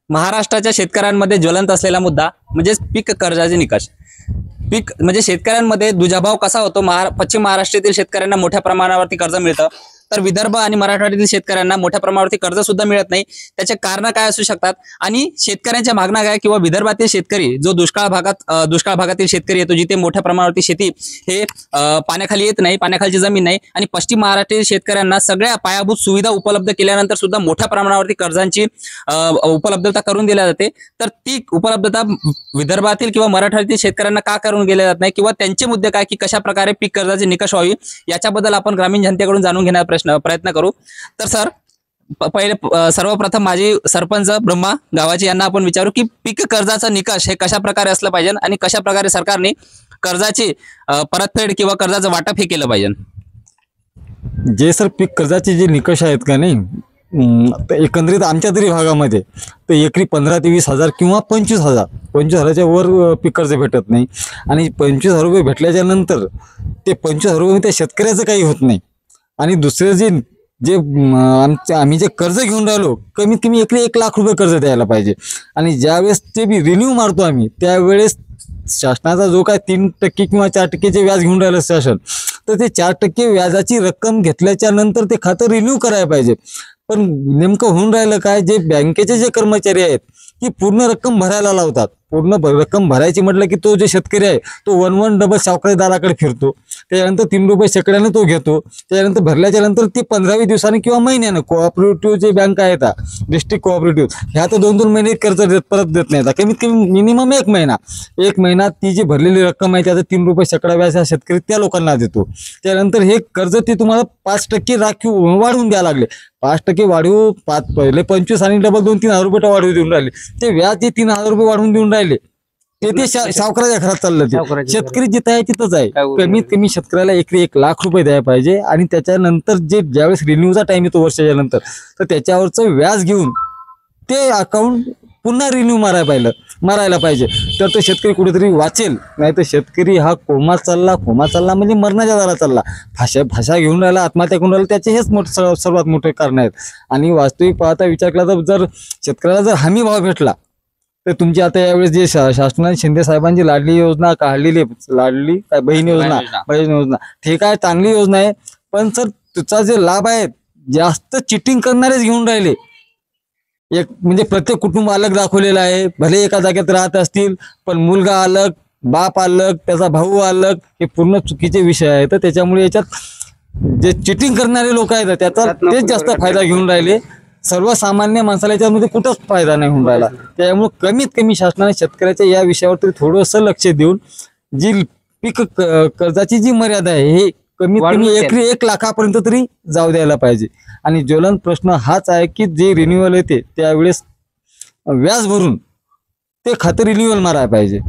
महाराष्ट्राच्या शेतकऱ्यांमध्ये ज्वलंत असलेला मुद्दा म्हणजे पीक कर्जाचे निकष। पीक म्हणजे शेतकऱ्यांमध्ये दुजाभाव कसा होतो। पश्चिम महाराष्ट्रातील शेतकऱ्यांना मोठ्या प्रमाणावरती कर्ज मिळतं, तर विदर्भ आणि मराठवाड्यातील शेतकऱ्यांना मोठ्या प्रमाणावरती कर्ज सुद्धा मिळत नाही। त्याचे कारण काय असू शकतात आणि शेतकऱ्यांच्या मागण्या काय, किंवा विदर्भातील शेतकरी जो दुष्काळ भागातील शेतकरी येतो, जिथे मोठ्या प्रमाणावरती शेती हे पाण्याखाली येत नाही, पाण्याखालची जमीन नाही, आणि पश्चिम महाराष्ट्रातील शेतकऱ्यांना सगळ्या पायाभूत सुविधा उपलब्ध केल्यानंतर सुद्धा मोठ्या प्रमाणावरती कर्जांची उपलब्धता करून दिल्या जाते। तर ती उपलब्धता विदर्भातील किंवा मराठवाड्यातील शेतकऱ्यांना का करून दिल्या जात नाही, किंवा त्यांचे मुद्दे काय, की कशा प्रकारे पीक कर्जाचे निकष व्हावी, याच्याबद्दल आपण ग्रामीण जनतेकडून जाणून घेण्याचा प्रयत्न करू। तर सर, पहिले सर्वप्रथम माझी सरपंच ब्रह्मा गावाची यांना आपण विचारू की पीक कर्जाचा निकष हे कशा प्रकारे असलं पाहिजे आणि कशा प्रकारे सरकारने कर्जाची परतफेड किंवा कर्जाचं वाटप हे केलं पाहिजे। जे सर पीक कर्जाचे जे निकष आहेत का नाही, एकंदरीत आमच्या तरी भागामध्ये तर एकरी 15 ते 20 हजार किंवा 25,000च्या वर पीक कर्ज भेटत नाही। आणि 25,000 रुपये भेटल्याच्या नंतर ते 25,000 रुपये त्या शेतकऱ्याचं काही होत नाही। आणि दुसरे जे आम्ही जे कर्ज घेऊन राहिलो, कमीत कमी एकरी 1 लाख रुपये कर्ज द्यायला पाहिजे। आणि ज्यावेळेस ते बी रिन्यू मारतो आम्ही, त्यावेळेस शासनाचा जो काय 3% किंवा 4%चे व्याज घेऊन राहिलं शासन, तर ते 4% व्याजाची रक्कम घेतल्याच्या नंतर ते खातं रिन्यू करायला पाहिजे। पण नेमकं होऊन राहिलं काय, जे बँकेचे जे कर्मचारी आहेत ती पूर्ण रक्कम भरायला लावतात। पूर्ण रक्कम भरायची म्हटलं की तो जे शेतकरी आहे तो 1 डबल सावकारीदाराकडे फिरतो, त्याच्यानंतर 3 रुपये शेकड्याने तो घेतो, त्याच्यानंतर भरल्याच्या नंतर ती 15 दिवसांनी किंवा महिन्यानं कोऑपरेटिव्ह जे बँक आहेत, डिस्ट्रिक्ट कोऑपरेटिव्ह, ह्या तर 2-2 महिने कर्ज परत देत नाहीत। कमीत कमी मिनिमम 1 महिना ती जी भरलेली रक्कम आहे त्याचा 3 रुपये शेकडा व्याज हा शेतकरी त्या लोकांना देतो। त्यानंतर हे कर्ज ते तुम्हाला 5% राखीव वाढवून द्यायला लागले। 5% वाढीव, पहिले 25 आणि डबल 2-3 हजार रुपये वाढवून देऊन राहिले। ते व्याज जे 3,000 रुपये वाढवून देऊन राहिले ते सावकाराच्या घरात चाललं। ते शेतकरी जिथं आहे तिथंच आहे। कमीत कमी शेतकऱ्याला एकरी 1 लाख रुपये द्यायला पाहिजे। आणि त्याच्यानंतर ज्यावेळेस रिन्यूचा टाइम येतो वर्षाच्या नंतर, तर त्याच्यावरचं व्याज घेऊन ते अकाउंट पुन्हा रिन्यू मारायला पाहिजे। तर तो शेतकरी कुठेतरी वाचेल, नाही तर शेतकरी हा कोमा चालला म्हणजे मरणाच्या दारात चालला। भाषा घेऊन राहिला, आत्महत्या करून राहिला, त्याचे हेच सर्वात मोठे कारण आहेत। आणि वास्तविक पाहता विचार केला तर जर शेतकऱ्याला जर हमी भाव भेटला, तर तुमची आता यावेळेस जे शासनाने शिंदे साहेबांची लाडली योजना काढलेली, लाडली काय बहीण योजना ठीक आहे, चांगली योजना आहे। पण सर तुझा जे लाभ आहे जास्त चिटिंग करणारेच घेऊन राहिले। एक म्हणजे प्रत्येक कुटुंब अलग दाखवलेला आहे। भले एका जागेत राहत असतील, पण मुलगा अलग, बाप अलग, त्याचा भाऊ अलग, हे पूर्ण चुकीचे विषय आहेत। तर त्याच्यामुळे याच्यात जे चिटिंग करणारे लोक आहेत त्याचा तेच जास्त फायदा घेऊन राहिले। सर्वसामान्य माणसाला याच्यामध्ये कुठंच फायदा नाही होऊन राहिला। त्यामुळे कमीत कमी शासनाने शेतकऱ्याच्या या विषयावर तरी थोडंसं लक्ष देऊन जी पीक कर्जाची जी मर्यादा आहे हे कमीत कमी एकरी 1 लाखापर्यंत तरी जाऊ द्यायला पाहिजे। आणि ज्वलंत प्रश्न हाच आहे की जे रिन्युअल येते त्यावेळेस व्याज भरून ते खातं रिन्युअल मारायला पाहिजे।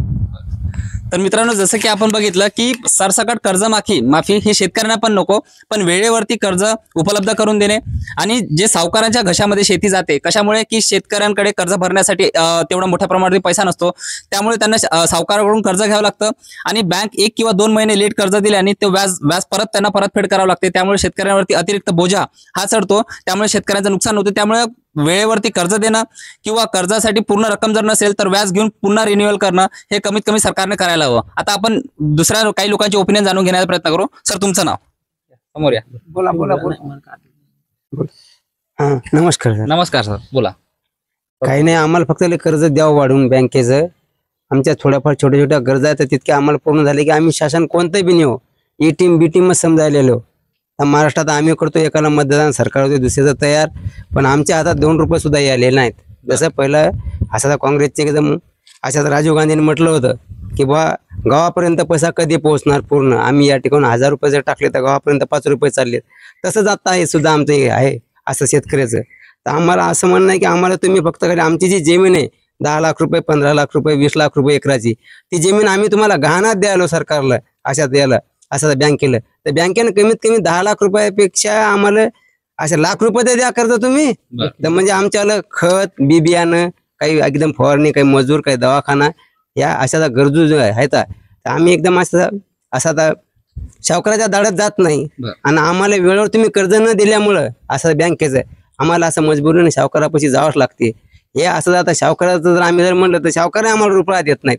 तर मित्रांनो, जसं की आपण बघितलं की सरसकट कर्जमाफी ही शेतकऱ्यांना पण नको, पण वेळेवरती कर्ज उपलब्ध करून देणे। आणि जे सावकारांच्या घशामध्ये शेती जाते, कशामुळे की शेतकऱ्यांकडे कर्ज भरण्यासाठी तेवढा मोठ्या प्रमाणात पैसा नसतो, त्यामुळे त्यांना सावकाराकडून कर्ज घ्यावं लागतं। आणि बँक 1 किंवा 2 महिने लेट कर्ज दिल्याने ते व्याज त्यांना परतफेड करावं लागते। त्यामुळे शेतकऱ्यांवरती अतिरिक्त बोजा हा चढतो, त्यामुळे शेतकऱ्यांचं नुकसान होतं। त्यामुळे वेळेवरती कर्ज देणं किंवा कर्जासाठी पूर्ण रक्कम जर नसेल तर व्याज घेऊन पुन्हा रिन्युअल करणं हे कमीत कमी सरकारने करायला हवं। आता आपण दुसऱ्या काही लोकांचे ओपिनियन जाणून घेण्याचा प्रयत्न करू। सर, तुमचं नाव समोर या। बोला। नमस्कार सर। नमस्कार सर, बोला। काही नाही, आम्हाला फक्त कर्ज द्यावं वाढून बँकेचं। आमच्या थोड्याफार छोट्या गरजा आहेत, तितके आम्हाला पूर्ण झाले की आम्ही शासन कोणतंही बी नाही, एटीएम बीटीएम समजायलेलो। महाराष्ट्रात आम्ही करतो, एकाला मतदान सरकार होते, दुसऱ्याचं तयार, पण आमच्या हातात 2 रुपये सुद्धा आलेले नाहीत। जसं पहिलं असं काँग्रेसचे एकदम असं राजीव गांधींनी म्हटलं होतं की बा गावापर्यंत पैसा कधी पोहोचणार पूर्ण, आम्ही या ठिकाणी 1000 रुपये जर टाकले तर गावापर्यंत 5 रुपये चाललेत। तसं जात आहे सुद्धा आमचं हे आहे असं शेतकऱ्याचं। तर आम्हाला असं म्हणणं आहे की आम्हाला तुम्ही फक्त आमची जी जमीन आहे 10 लाख रुपये, 15 लाख रुपये, 20 लाख रुपये एकराची, ती जमीन आम्ही तुम्हाला गहाणात द्यायलो सरकारला, अशा द्यायला असं बँकेला। तर बँकेनं कमीत कमी 10 लाख रुपयापेक्षा आम्हाला अशा लाख रुपये द्या कर्ज तुम्ही। तर म्हणजे आमच्याला खत बियाणं, काही एकदम फवारणी, काही मजूर, काही दवाखाना, या अशा गरजू जो आहे तर आम्ही एकदम असं सावकाराच्या दाढत जात नाही। आणि आम्हाला वेळेवर तुम्ही कर्ज न दिल्यामुळं असं बँकेचं आम्हाला असं मजबुरीने सावकारापाशी जावंच लागते हे असं आता सावकाराचं जर आम्ही जर म्हणलं तर सावकार आम्हाला रुपया देत नाहीत.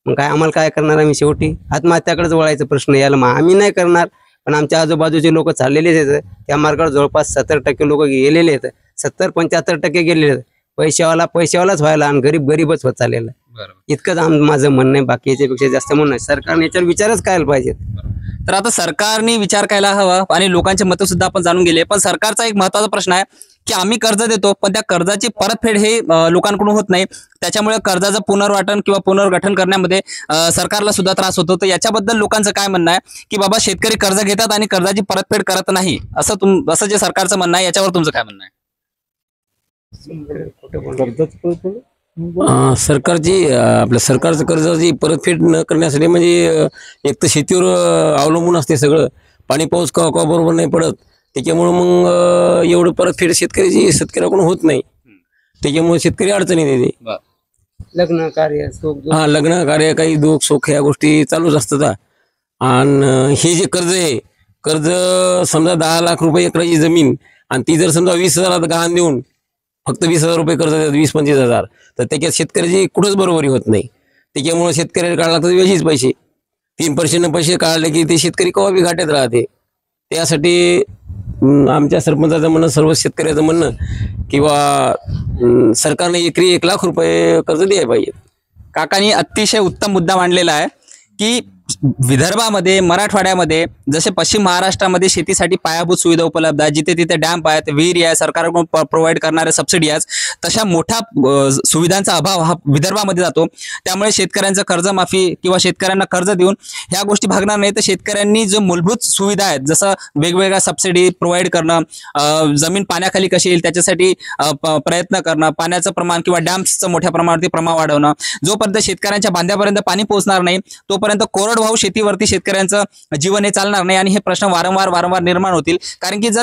मग काय आम्हाला काय करणार आम्ही शेवटी आत्महत्याकडेच वळायचा प्रश्न याला मग आम्ही नाही करणार. पण आमच्या आजूबाजूचे लोक चाललेलेच आहेत त्या मार्गावर जवळपास 70% लोक गेलेले आहेत. 70-75% गेलेले आहेत. पैशावालाच व्हायला आणि गरीबच होत चाललेला इतकंच माझं म्हणणं आहे. बाकी याच्यापेक्षा जास्त म्हणणं आहे. सरकारने याच्यावर विचारच करायला पाहिजेत. तर आता सरकारने विचार करायला हवा आणि लोकांचे मतं सुद्धा आपण जाणून गेले. पण सरकारचा एक महत्त्वाचा प्रश्न आहे की आम्ही कर्ज देतो पण त्या कर्जाची परतफेड हे लोकांकडून होत नाही. त्याच्यामुळे कर्जाचं पुनर्वाटन किंवा पुनर्गठन करण्यामध्ये सरकारला सुद्धा त्रास होतो. तर याच्याबद्दल लोकांचं काय म्हणणं आहे की बाबा शेतकरी कर्ज घेतात आणि कर्जाची परतफेड करत नाही असं जे सरकारचं म्हणणं आहे याच्यावर तुमचं काय म्हणणं आहे? सरकारचं कर्जाची परतफेड न करण्यासाठी म्हणजे एक तर शेतीवर अवलंबून असते सगळं. पाणी पाऊस का बरोबर नाही पडत त्याच्यामुळे मग एवढं परतफेड शेतकऱ्याकडून होत नाही. त्याच्यामुळे शेतकरी अडचणीत येते. लग्न कार्य लग्न कार्य काही दुःख सुख ह्या गोष्टी चालूच असतात. आणि हे जे कर्ज आहे कर्ज समजा 10 लाख रुपये एकराची जमीन आणि ती जर समजा 20,000 गहाण देऊन फक्त 20,000 रुपये कर्ज देतात 20-25,000 तर त्याच्यात शेतकऱ्याची कुठंच बरोबरी होत नाही. त्याच्यामुळे शेतकऱ्याला काढला तर व्याजीच पैसे 3% पैसे काढले की ते शेतकरी केव्हा बी घाट्यात राहते. त्यासाठी आमच्या सरपंचाचं म्हणणं सर्व शेतकऱ्याचं म्हणणं किंवा सरकारने एकरी 1 लाख रुपये कर्ज द्यायला पाहिजे. काकांनी अतिशय उत्तम मुद्दा मांडलेला आहे की विदर्भामध्ये मराठवाड्यामध्ये जसे पश्चिम महाराष्ट्रामध्ये शेतीसाठी पायाभूत सुविधा उपलब्ध आहे. जिथे तिथे डॅम्प आहेत, विहिरी आहे, सरकारकडून प्रोव्हाइड करणारे सबसिडी आहेत. तशा मोठ्या सुविधांचा अभाव हा विदर्भामध्ये जातो. त्यामुळे शेतकऱ्यांचं कर्जमाफी किंवा शेतकऱ्यांना कर्ज देऊन ह्या गोष्टी भागणार नाही. तर शेतकऱ्यांनी जो मूलभूत सुविधा आहेत जसं वेगवेगळ्या सबसिडी प्रोव्हाइड करणं, जमीन पाण्याखाली कशी येईल त्याच्यासाठी प्रयत्न करणं, पाण्याचं प्रमाण किंवा डॅम्सचं मोठ्या प्रमाणावरती प्रमाण वाढवणं. जोपर्यंत शेतकऱ्यांच्या बांध्यापर्यंत पाणी पोहोचणार नाही तोपर्यंत कोरडवाहू शेतीवरती शेतकऱ्यांचं जीवन हे चालणार नाही आणि हे प्रश्न वारंवार निर्माण होतील. कारण की जर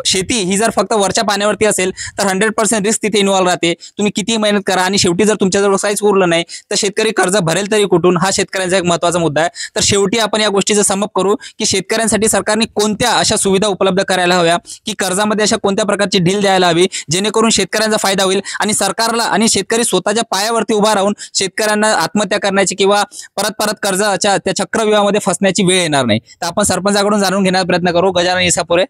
शेती ही जर फक्त वरच्या पाण्यावरती असेल तर 100% रिस्क तिथे इन्व्हॉल्व राहते. तुम्ही किती मेहनत करा आणि शेवटी जर तुमच्याजवळ काहीच उरलं नाही तर शेतकरी कर्ज भरेल तरी कुठून, हा शेतकऱ्यांचा एक महत्त्वाचा मुद्दा आहे. तर शेवटी आपण या गोष्टीचं समप करू की शेतकऱ्यांसाठी सरकारने कोणत्या अशा सुविधा उपलब्ध करायला हव्या की कर्जामध्ये अशा कोणत्या प्रकारची डील द्यायला हवी जेणेकरून शेतकऱ्यांचा फायदा होईल आणि सरकारला आणि शेतकरी स्वतःच्या पायावरती उभा राहून शेतकऱ्यांना आत्महत्या करण्याची किंवा परत कर्जाच्या त्या चक्रव्यूहामध्ये फसण्याची वेळ येणार नाही. तर आपण सरपंचाकडून जाणून घेण्याचा प्रयत्न करू. गजानन इसापुरे.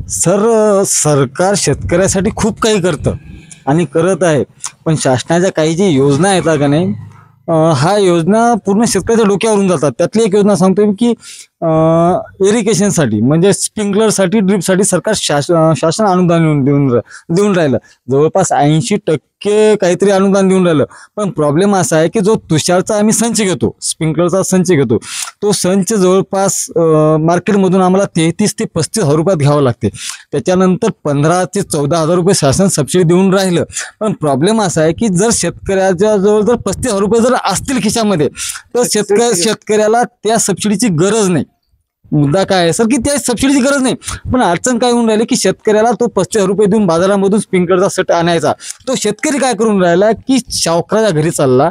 सरकार शेतकऱ्यासाठी खूप काही करतं आणि करत आहे. पण शासनाच्या काही जी योजना येतात का नाही हा योजना पूर्ण शेतकऱ्याच्या डोक्यावरून जातात. त्यातली एक योजना सांगतो की इरिगेशनसाठी म्हणजे स्प्रिंकलरसाठी ड्रिपसाठी सरकार शासन अनुदान देऊन राहिलं. जवळपास 80% काहीतरी अनुदान देऊन राहिलं. पण प्रॉब्लेम असा आहे की जो तुषारचा आम्ही संच घेतो, स्प्रिंकलरचा संच घेतो, तो संच जवळपास मार्केटमधून आम्हाला 33,000 ते 35,000 रुपयात घ्यावं लागते. त्याच्यानंतर 15,000 ते 14,000 रुपये शासन सबसिडी देऊन राहिलं. पण प्रॉब्लेम असा आहे की जर शेतकऱ्याच्या जवळ जर 35,000 रुपये जर असतील खिशामध्ये तर शेतकऱ्याला त्या सबसिडीची गरज नाही. मुद्दा काय आहे सर की त्या सबसिडीची गरज नाही. पण अडचण काय होऊन राहिली की शेतकऱ्याला तो 35,000 रुपये देऊन बाजारामधून स्प्रिंकलरचा सेट आणायचा. तो शेतकरी काय करून राहिला की सावकाराच्या घरी चालला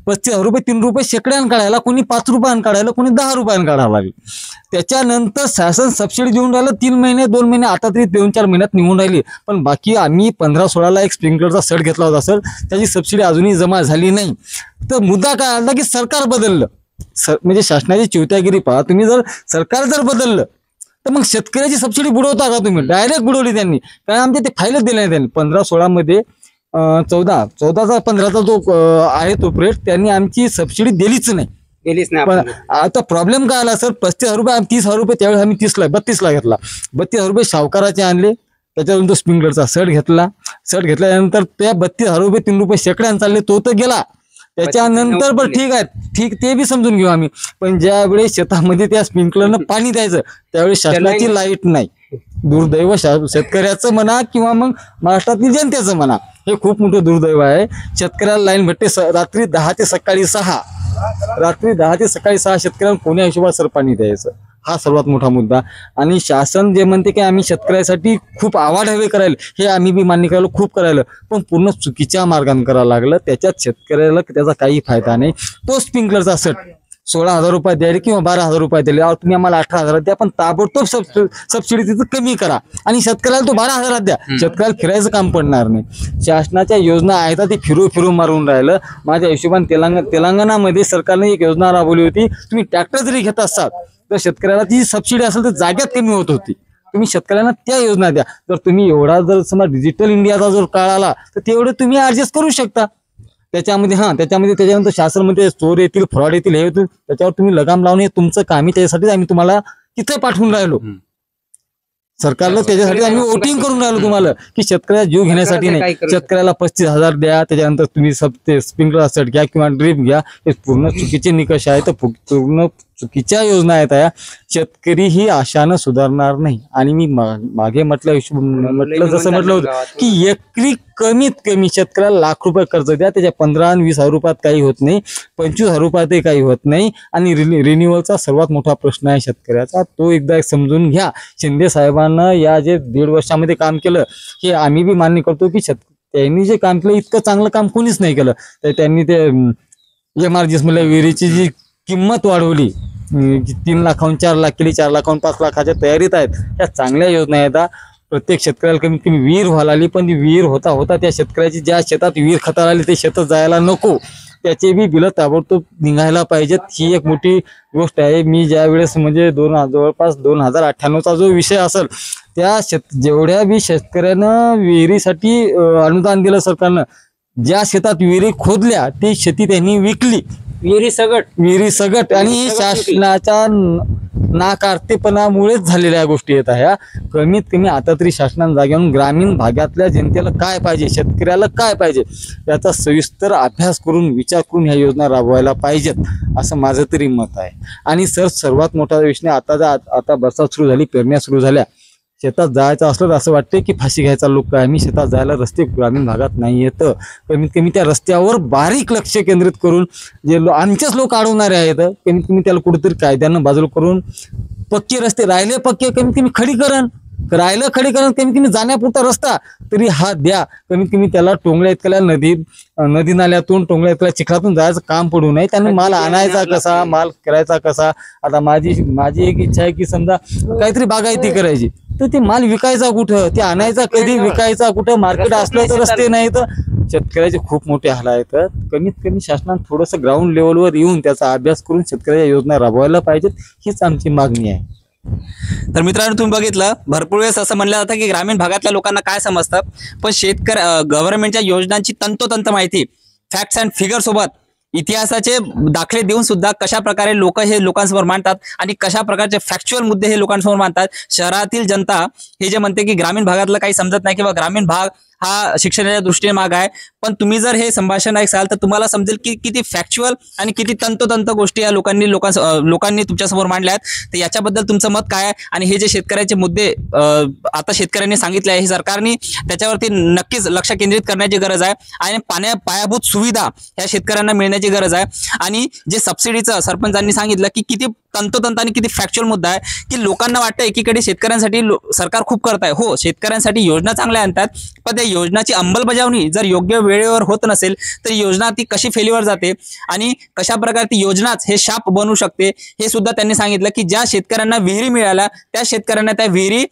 35,000 रुपये 3 रुपये शेकड्यानं काढायला, कोणी 5 रुपयानं काढायला, कोणी 10 रुपयानं काढायला लागली. त्याच्यानंतर शासन सबसिडी देऊन राहिलं 3 महिने 2 महिने, आता तरी 2-4 महिन्यात निघून राहिली. पण बाकी आम्ही 15-16ला एक स्प्रिंकलरचा सेट घेतला होता सर, त्याची सबसिडी अजूनही जमा झाली नाही. तर मुद्दा काय आला की सरकार बदललं. म्हणजे शासनाची चिवत्यागिरी पहा तुम्ही. जर सरकार जर बदललं तर मग शेतकऱ्याची सबसिडी बुडवता का तुम्ही? डायरेक्ट बुडवली त्यांनी. कारण आमच्या ते फायलच दिले नाही त्यांनी. 15-16 मध्ये 14चा 15चा जो आहे तो पिरियड त्यांनी आमची सबसिडी दिलीच नाही. पण आता प्रॉब्लेम काय आला सर, 35,000 रुपये 30,000 रुपये त्यावेळेस आम्ही 32ला घेतला. 32,000 रुपये सावकाराचे आणले. त्याच्यावरून तो स्प्रिंकलरचा सेट घेतला. सेट घेतल्यानंतर त्या 32,000 रुपये 3 रुपये शेकड्यानं चालले, तो तर गेला. त्याच्यानंतर पण ठीक आहे, ठीक ते बी समजून घेऊ आम्ही. पण ज्यावेळेस शेतामध्ये त्या स्प्रिंकलरनं पाणी द्यायचं त्यावेळेस शासनाची लाईट नाही. दुर्दैव शेतकऱ्याचं म्हणा किंवा मग महाराष्ट्रातील जनतेचं म्हणा, हे खूप मोठं दुर्दैव आहे. शेतकऱ्याला लाईन भेटते रात्री 10 ते सकाळी 6. रात्री 10 ते सकाळी 6 शेतकऱ्यांना कोण्या हिशोबात सर पाणी द्यायचं, हा सर्वात मोठा मुद्दा. आणि शासन जे म्हणते की आम्ही शेतकऱ्यासाठी खूप आवाढव्य करायला, हे आम्ही बी मान्य करायला खूप करायला, पण पूर्ण चुकीच्या मार्गाने करायला लागलं. त्याच्यात शेतकऱ्याला त्याचा काही फायदा नाही. तो स्प्रिंकलरचा सेट 16,000 रुपये द्यायला किंवा 12,000 रुपये द्यायला, अहो तुम्ही आम्हाला 18,000 द्या, पण ताबडतोब सबसिडी तिथं कमी करा आणि शेतकऱ्याला तो 12,000 द्या. शेतकऱ्याला फिरायचं काम पडणार नाही. शासनाच्या योजना आहेत ते फिरू मारून राहिलं. माझ्या हिशोबाने तेलंगणामध्ये सरकारने एक योजना राबवली होती. तुम्ही ट्रॅक्टर जरी घेत असाल तर शेतकऱ्याला ती सबसिडी असेल तर जाग्यात कमी होत होती. तुम्ही शेतकऱ्यांना त्या योजना द्या. जर तुम्ही एवढा जर समजा डिजिटल इंडियाचा जर काळ आला तर तेवढे तुम्ही ऍडजस्ट करू शकता. त्याच्यानंतर शासनामध्ये चोर येतील, फ्रॉड येतील, हे होतील, त्याच्यावर तुम्ही लगाम लावून हे तुमचं काम आहे. त्याच्यासाठी आम्ही तुम्हाला तिथे पाठवून राहिलो. सरकारला त्याच्यासाठी आम्ही वोटिंग करून राहिलो तुम्हाला की शेतकऱ्याला जीव घेण्यासाठी नाही. शेतकऱ्याला 35,000 द्या, त्याच्यानंतर तुम्ही ते स्प्रिंकलर सेट घ्या किंवा ड्रीप घ्या. हे पूर्ण चुकीचे निकष आहेत, पूर्ण चुकीच्या योजना आहेत. या शेतकरी ही आशानं सुधारणार नाही. आणि मी मागे म्हटलं जसं म्हटलं होतं की एकरी कमीत कमी शेतकऱ्याला ₹1,00,000 कर्ज द्या. त्याच्या 15 आणि 20,000 रुपयात काही होत नाही, 25,000 रुपयातही काही होत नाही. आणि रिन्युअलचा सर्वात मोठा प्रश्न आहे शेतकऱ्याचा, तो एकदा समजून घ्या. शिंदे साहेबांना या जे 1.5 वर्षामध्ये काम केलं हे आम्ही बी मान्य करतो की त्यांनी जे काम केलं इतकं चांगलं काम कोणीच नाही केलं. तर त्यांनी ते MRGS मध्ये विहिरीची जी किंमत वाढवली, 3 लाखाहून 4 लाख केली, 4 लाखाहून 5 लाखाच्या तयारीत आहेत. या चांगल्या योजना आहेत. प्रत्येक शेतकऱ्याला कमीत कमी विहीर व्हायला आली, पण ती विहीर होता त्या शेतकऱ्याची ज्या शेतात विहीर खताला आली ते शेतात जायला नको, त्याचे बी बिलं ताबडतोब निघायला पाहिजेत. ही एक मोठी गोष्ट आहे. मी ज्या वेळेस म्हणजे जवळपास 2098चा जो विषय असेल त्या जेवढ्या बी शेतकऱ्यानं विहिरीसाठी अनुदान दिलं सरकारनं, ज्या शेतात विहिरी खोदल्या ती शेती त्यांनी विकली. विहिरी सगट आणि शासनाच्या नाकारतेपणामुळेच झालेल्या गोष्टी आहेत. ह्या कमीत कमी आता तरी शासनाने जागेवरून ग्रामीण भागातल्या जनतेला काय पाहिजे, शेतकऱ्याला काय पाहिजे याचा सविस्तर अभ्यास करून विचार करून ह्या योजना राबवायला पाहिजेत असं माझं तरी मत आहे. आणि सर्वात मोठा विषय आता बरसात सुरू झाली, पेरण्या सुरू झाल्या, शेतात जायचं असलं तर असं वाटते की फाशी घ्यायचा लोक काय. मी शेतात जायला रस्ते ग्रामीण भागात नाही येतं. कमीत कमी त्या रस्त्यावर बारीक लक्ष केंद्रित करून जे आमचेच लोक अडवणारे आहेत, कमीत कमी त्याला कुठेतरी कायद्यानं बाजूला करून पक्के रस्ते राहिले पक्के, कमीत कमी खडीकरण कमीत कमी जाण्यापुरता रस्ता तरी हा द्या. कमीत कमी त्याला टोंगळ्या इतक्या नदी नाल्यातून टोंगळ्या इतक्या चिखलातून जायचं काम पडू नये. त्यांनी माल आणायचा कसा, माल करायचा कसा. आता माझी एक इच्छा आहे की समजा काहीतरी बागायती करायची, तर ते माल विकायचा कुठं, ते आणायचा कधी, विकायचा कुठं. मार्केट असलं तर रस्ते नाही तर शेतकऱ्याचे खूप मोठे हाल आहेत. कमीत कमी शासनाने थोडंसं ग्राउंड लेवलवर येऊन त्याचा अभ्यास करून शेतकऱ्याच्या योजना राबवायला पाहिजेत, हीच आमची मागणी आहे. तर मित्रांनो, तुम्ही बघितलं भरपूर वेळेस असं म्हणलं जातं की ग्रामीण भागातल्या लोकांना काय समजतं, पण गव्हर्नमेंटच्या योजनांची तंतोतंत माहिती फॅक्ट्स अँड फिगर सोबत इतिहासाचे दाखले देऊन सुद्धा कशा प्रकारे लोक हे लोकांसमोर मांडतात आणि कशा प्रकारचे फॅक्च्युअल मुद्दे हे लोकांसमोर मांडतात. शहरातील जनता हे जे म्हणते की ग्रामीण भागातलं काही समजत नाही किंवा ग्रामीण भाग हा शिक्षणाच्या दृष्टीने माग आहे, पण तुम्ही जर हे संभाषण ऐकाल तर तुम्हाला समजेल की किती फॅक्च्युअल आणि किती तंतोतंत गोष्टी या लोकांनी तुमच्यासमोर मांडल्या आहेत. तर याच्याबद्दल तुमचं मत काय आहे आणि हे जे शेतकऱ्याचे मुद्दे आता शेतकऱ्यांनी सांगितले आहे, हे सरकारने त्याच्यावरती नक्कीच लक्ष केंद्रित करण्याची गरज आहे आणि पायाभूत सुविधा या शेतकऱ्यांना मिळण्याची गरज आहे. आणि जे सबसिडीचं सरपंचांनी सांगितलं की किती तंतोतंत आणि किती फॅक्च्युअल मुद्दा आहे की लोकांना वाटतं एकीकडे शेतकऱ्यांसाठी सरकार खूप करत आहे. हो, शेतकऱ्यांसाठी योजना चांगल्या आणतात, पण त्या योजनाची अंमलबजावणी जर योग्य वेळेवर होत नसेल तर योजना ती कशी फेलीवर जाते आणि कशा प्रकारे ती योजनाच हे शाप बनवू शकते हे सुद्धा त्यांनी सांगितलं. की ज्या शेतकऱ्यांना विहिरी मिळाल्या त्या शेतकऱ्यांना त्या विहिरी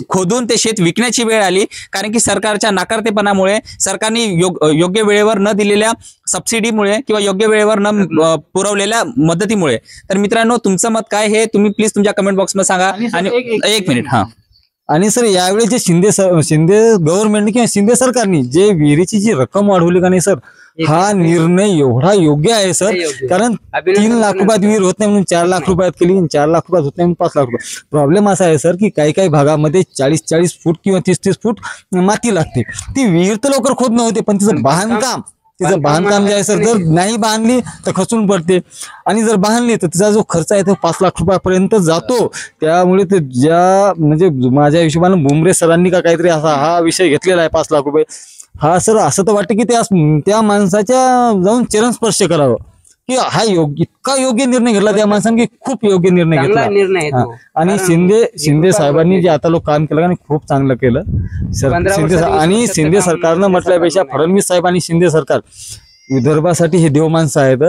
खोदून ते शेत विकण्याची वेळ आली, कारण की सरकारच्या नाकारतेपणामुळे, सरकारने योग्य वेळेवर न दिलेल्या सबसिडीमुळे किंवा योग्य वेळेवर न पुरवलेल्या मदतीमुळे. तर मित्रांनो, तुमचं मत काय हे तुम्ही प्लीज तुमच्या कमेंट बॉक्समध्ये सांगा. आणि एक मिनिट. आणि सर यावेळी जे शिंदे गव्हर्नमेंटने किंवा शिंदे सरकारने जे विहिरीची जी रक्कम वाढवली का नाही सर, हा निर्णय एवढा योग्य आहे सर. कारण 3 लाख रुपयात विहीर होत नाही म्हणून 4 लाख रुपयात केली, 4 लाख रुपयात होत नाही म्हणून 5 लाख रुपये. प्रॉब्लेम असा आहे सर की काही भागामध्ये 40-40 फूट किंवा 30-30 फूट माती लागते. ती विहीर तर लवकर खोद नव्हते, पण तिचं बांधकाम जे आहे सर, जर नाही बांधली तर खचून पडते आणि जर बांधली तर तिचा जो खर्च आहे तो 5 लाख रुपयापर्यंत जातो. त्यामुळे ते म्हणजे माझ्या हिशोबाने बुमरे सरांनी का काहीतरी असा हा विषय घेतलेला आहे 5 लाख रुपये. हा सर असं तर वाटतं की त्या माणसाच्या जाऊन चरणस्पर्श करावं की हा इतका योग्य निर्णय घेतला त्या माणसाने की खूप योग्य निर्णय घेतला. आणि शिंदे साहेबांनी जे आता लोक काम केलं आणि खूप चांगलं केलं आणि शिंदे सरकारनं म्हटल्यापेक्षा फडणवीस साहेब आणि शिंदे सरकार विदर्भासाठी हे देव माणसं आहेत.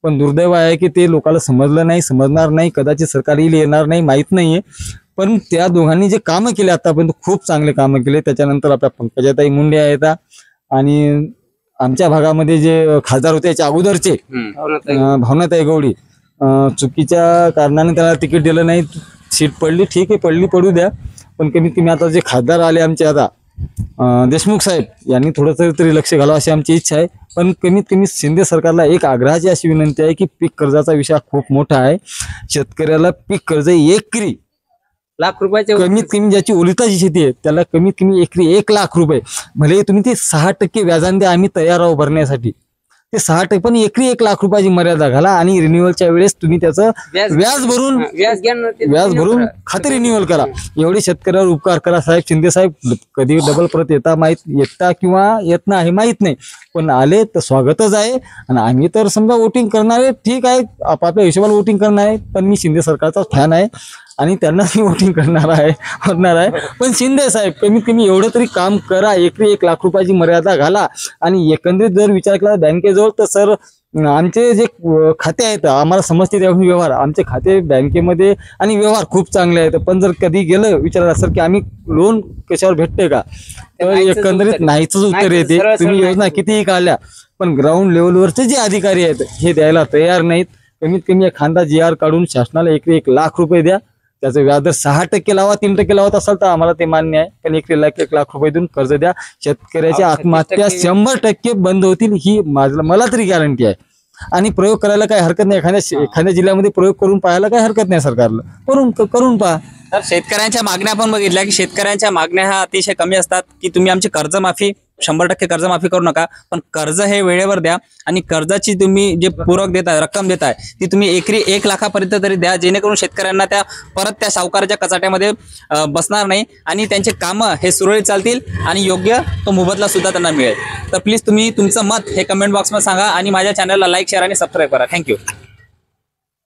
पण दुर्दैव आहे की ते लोकांना समजलं नाही, समजणार नाही, कदाचित सरकार येणार नाही, माहीत नाहीये. पण त्या दोघांनी जे कामं केले आतापर्यंत खूप चांगले कामं केले. त्याच्यानंतर आपल्या पंकजाताई मुंडे आहेत आणि आमच्या भागामध्ये जे खासदार होते याच्या अगोदरचे भावनाताई गवळी चुकीच्या कारणाने त्याला तिकीट दिलं नाही, सीट पडली, ठीक आहे पडू द्या. पण कमीत कमी आता जे खासदार आले आमचे आता देशमुख साहेब यांनी थोडंसं तरी लक्ष घालावं अशी आमची इच्छा आहे. पण कमीत कमी शिंदे सरकारला एक आग्रहाची अशी विनंती आहे की पीक कर्जाचा विषय खूप मोठा आहे. शेतकऱ्याला पीक कर्ज एकरी लाख रुपयाचे कमीत कमी ज्याची ओलिताची शेती आहे त्याला कमीत कमी एकरी 1 लाख रुपये, भले तुम्ही ते 6% व्याजाने द्या, आम्ही तयार आहोत भरण्यासाठी. ते 6% पण एकरी 1 लाख रुपयाची मर्यादा घाला आणि रिन्युअलच्या वेळेस तुम्ही त्याचं व्याज भरून खाते रिन्युअल करा. एवढी शेतकऱ्यावर उपकार करा साहेब. शिंदे साहेब कधी डबल परत येता किंवा येत नाही हे माहित नाही, पण आले तर स्वागतच आहे. आणि आम्ही तर समजा वोटिंग करणार आहे, ठीक आहे आपापल्या हिशोबाला वोटिंग करणार आहे, पण मी शिंदे सरकारचा फॅन आहे आणि त्यांना मी वोटिंग करणार आहे. पण शिंदे साहेब कमीत कमी एवढं तरी काम करा, एकरी 1 लाख रुपयाची मर्यादा घाला. आणि एकंदरीत जर विचार केला बँकेजवळ तर सर आमचे जे खाते आहेत आम्हाला समजते त्याहून व्यवहार, आमचे खाते बँकेमध्ये आणि व्यवहार खूप चांगले आहेत. पण जर कधी गेलं विचारला सर की आम्ही लोन कशावर भेटते का, तर एकंदरीत नाहीच उत्तर येते. तुम्ही योजना कितीही काढल्या पण ग्राउंड लेवलवरचे जे अधिकारी आहेत हे द्यायला तयार नाहीत. कमीत कमी एखादा GR काढून शासनाला एकरी 1 लाख रुपये द्या, त्याचं व्याज 6% लावा, 3% लावत असाल तर आम्हाला ते मान्य आहे, पण 1 लाख रुपये देऊन कर्ज द्या. शेतकऱ्याची आत्महत्या 100% बंद होतील ही मला तरी गॅरंटी आहे. आणि प्रयोग करायला काही हरकत नाही, एखाद्या जिल्ह्यामध्ये प्रयोग करून पाहायला काही हरकत नाही सरकारला, करून पहा. तर शेतकऱ्यांच्या मागण्या आपण बघितल्या की शेतकऱ्यांच्या मागण्या ह्या अतिशय कमी असतात की तुम्ही आमची कर्जमाफी 100% कर्जमाफी करू नका, पण कर्ज हे वेळेवर द्या आणि कर्जाची तुम्ही जे पूरक देताय रक्कम देताय ती तुम्ही एकरी 1 लाखापर्यंत तरी द्या, जेणेकरून शेतकऱ्यांना परत त्या सावकाराच्या कचाट्यामध्ये बसणार नाही आणि त्यांचे कामं हे सुरळीत चालतील आणि योग्य तो मोबदला सुद्धा त्यांना मिळेल. तर प्लीज तुम्ही तुमचं मत हे कमेंट बॉक्समध्ये सांगा आणि माझ्या चॅनलला लाईक, शेअर आणि सबस्क्राईब करा. थँक्यू.